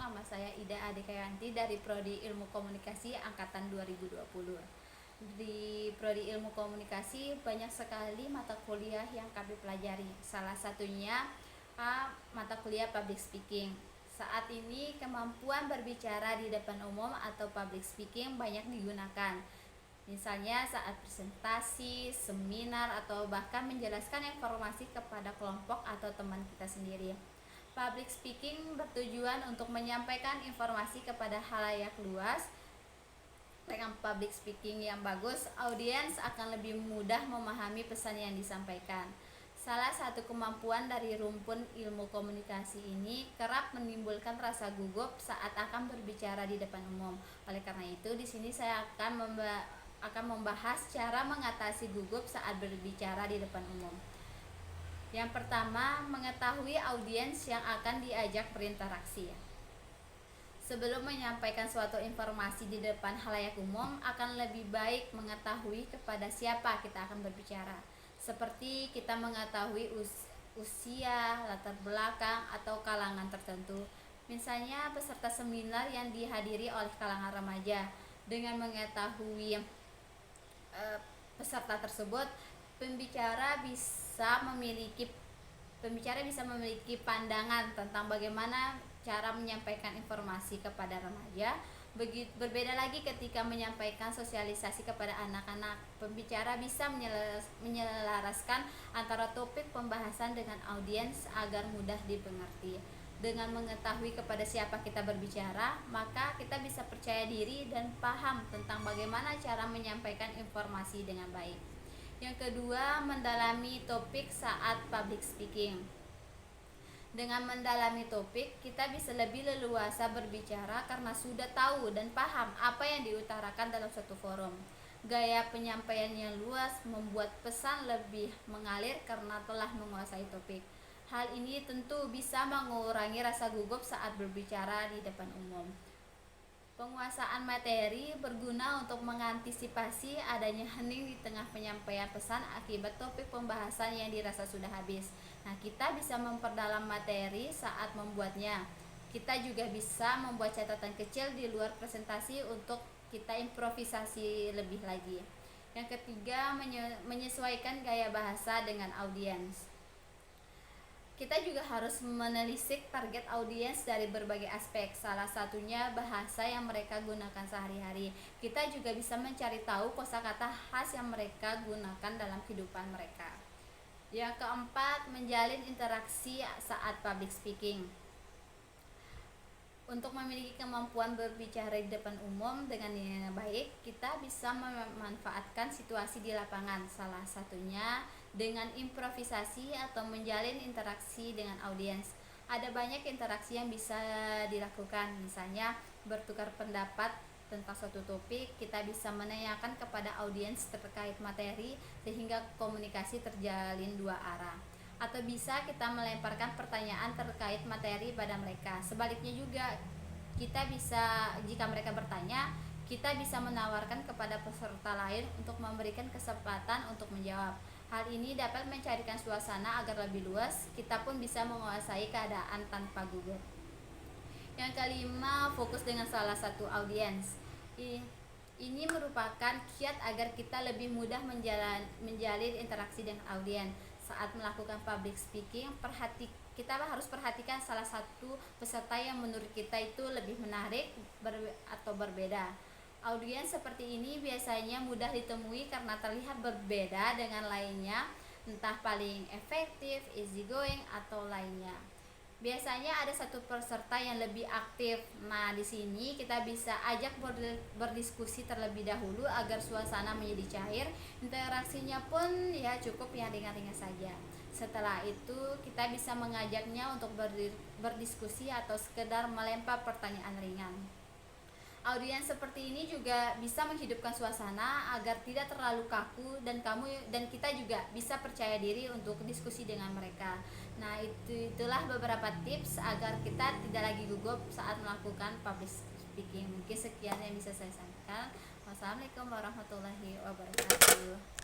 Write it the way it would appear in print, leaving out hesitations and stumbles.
nama saya Ida Adekayanti dari Prodi Ilmu Komunikasi Angkatan 2020. Di Prodi Ilmu Komunikasi banyak sekali mata kuliah yang kami pelajari. Salah satunya mata kuliah Public Speaking. Saat ini kemampuan berbicara di depan umum atau public speaking banyak digunakan. Misalnya saat presentasi, seminar, atau bahkan menjelaskan informasi kepada kelompok atau teman kita sendiri. Public speaking bertujuan untuk menyampaikan informasi kepada halayak luas. Dengan public speaking yang bagus, audiens akan lebih mudah memahami pesan yang disampaikan. Salah satu kemampuan dari rumpun ilmu komunikasi ini kerap menimbulkan rasa gugup saat akan berbicara di depan umum. Oleh karena itu, di sini saya akan membahas cara mengatasi gugup saat berbicara di depan umum. Yang pertama, mengetahui audiens yang akan diajak berinteraksi. Sebelum menyampaikan suatu informasi di depan halayak umum, akan lebih baik mengetahui kepada siapa kita akan berbicara. Seperti kita mengetahui usia, latar belakang, atau kalangan tertentu. Misalnya peserta seminar yang dihadiri oleh kalangan remaja. Dengan mengetahui peserta tersebut, pembicara bisa memiliki pandangan tentang bagaimana cara menyampaikan informasi kepada remaja. Berbeda lagi ketika menyampaikan sosialisasi kepada anak-anak, pembicara bisa menyelaraskan antara topik pembahasan dengan audiens agar mudah dimengerti. Dengan mengetahui kepada siapa kita berbicara, maka kita bisa percaya diri dan paham tentang bagaimana cara menyampaikan informasi dengan baik. Yang kedua, mendalami topik saat public speaking. Dengan mendalami topik, kita bisa lebih leluasa berbicara karena sudah tahu dan paham apa yang diutarakan dalam suatu forum. Gaya penyampaian yang luas membuat pesan lebih mengalir karena telah menguasai topik. Hal ini tentu bisa mengurangi rasa gugup saat berbicara di depan umum. Penguasaan materi berguna untuk mengantisipasi adanya hening di tengah penyampaian pesan akibat topik pembahasan yang dirasa sudah habis. Nah, kita bisa memperdalam materi saat membuatnya. Kita juga bisa membuat catatan kecil di luar presentasi untuk kita improvisasi lebih lagi. Yang ketiga, menyesuaikan gaya bahasa dengan audiens. Kita juga harus menelisik target audiens dari berbagai aspek, salah satunya bahasa yang mereka gunakan sehari-hari. Kita juga bisa mencari tahu kosakata khas yang mereka gunakan dalam kehidupan mereka. Yang keempat, menjalin interaksi saat public speaking. Untuk memiliki kemampuan berbicara di depan umum dengan yang baik, kita bisa memanfaatkan situasi di lapangan, salah satunya dengan improvisasi atau menjalin interaksi dengan audiens. Ada banyak interaksi yang bisa dilakukan, misalnya bertukar pendapat tentang suatu topik. Kita bisa menanyakan kepada audiens terkait materi sehingga komunikasi terjalin dua arah. Atau bisa kita melemparkan pertanyaan terkait materi pada mereka. Sebaliknya juga, kita bisa, jika mereka bertanya, kita bisa menawarkan kepada peserta lain untuk memberikan kesempatan untuk menjawab. Hal ini dapat mencarikan suasana agar lebih luas. Kita pun bisa menguasai keadaan tanpa gugup. Yang kelima, fokus dengan salah satu audiens. Ini merupakan kiat agar kita lebih mudah menjalin interaksi dengan audiens. Saat melakukan public speaking, kita harus perhatikan salah satu peserta yang menurut kita itu lebih menarik atau berbeda. Audiens seperti ini biasanya mudah ditemui karena terlihat berbeda dengan lainnya, entah paling efektif, easy going, atau lainnya. Biasanya ada satu peserta yang lebih aktif. Nah, di sini kita bisa ajak berdiskusi terlebih dahulu agar suasana menjadi cair. Interaksinya pun ya cukup yang ringan-ringan saja. Setelah itu, kita bisa mengajaknya untuk berdiskusi atau sekedar melempar pertanyaan ringan. Audiens seperti ini juga bisa menghidupkan suasana agar tidak terlalu kaku dan kita juga bisa percaya diri untuk diskusi dengan mereka. Nah, itulah beberapa tips agar kita tidak lagi gugup saat melakukan public speaking. Mungkin sekian yang bisa saya sampaikan. Wassalamualaikum warahmatullahi wabarakatuh.